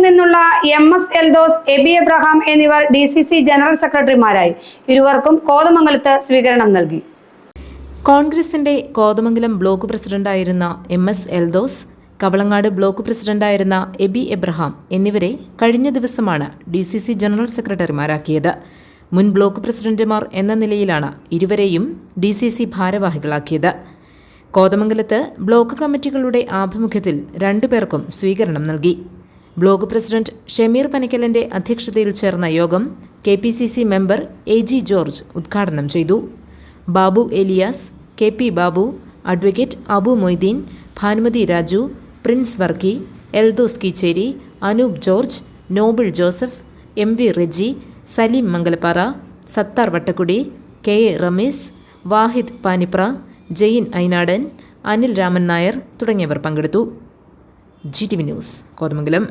നിന്നുള്ള MS Eldhose, AB Abraham എന്നിവർ DCC general സെക്രട്ടറിമാരായി. ഇരുവർക്കും കോതമംഗലത്ത് സ്വീകരണം നൽകി. കോൺഗ്രസിന്റെ കോതമംഗലം ബ്ലോക്ക് പ്രസിഡന്റായിരുന്ന MS എൽദോസ്, കവളങ്ങാട് ബ്ലോക്ക് പ്രസിഡന്റായിരുന്ന എബി എബ്രഹാം എന്നിവരെ കഴിഞ്ഞ ദിവസമാണ് DCC ജനറൽ സെക്രട്ടറിമാരാക്കിയത്. മുൻ ബ്ലോക്ക് പ്രസിഡന്റുമാർ എന്ന നിലയിലാണ് ഇരുവരെയും DCC ഭാരവാഹികളാക്കിയത്. കോതമംഗലത്ത് ബ്ലോക്ക് കമ്മിറ്റികളുടെ ആഭിമുഖ്യത്തിൽ രണ്ടുപേർക്കും സ്വീകരണം നൽകി. ബ്ലോക്ക് പ്രസിഡന്റ് ഷമീർ പനക്കലിന്റെ അധ്യക്ഷതയിൽ ചേർന്ന യോഗം KPCC മെമ്പർ AG ജോർജ് ഉദ്ഘാടനം ചെയ്തു. Babu Elias, KP Babu, advocate Abu Moideen, Bhanumathi Raju, Prince Varkey, Eldhose Keechery, Anoop George, Noble Joseph, MV Reji, Saleem Mangalappara, Sathar Vattakkudi, KA Ramees, Vahid Panipra, Jain Ainadan, Anil Raman Nair തുടങ്ങിയവർ പങ്കെടുത്തു. GTV news, Kothamangalam.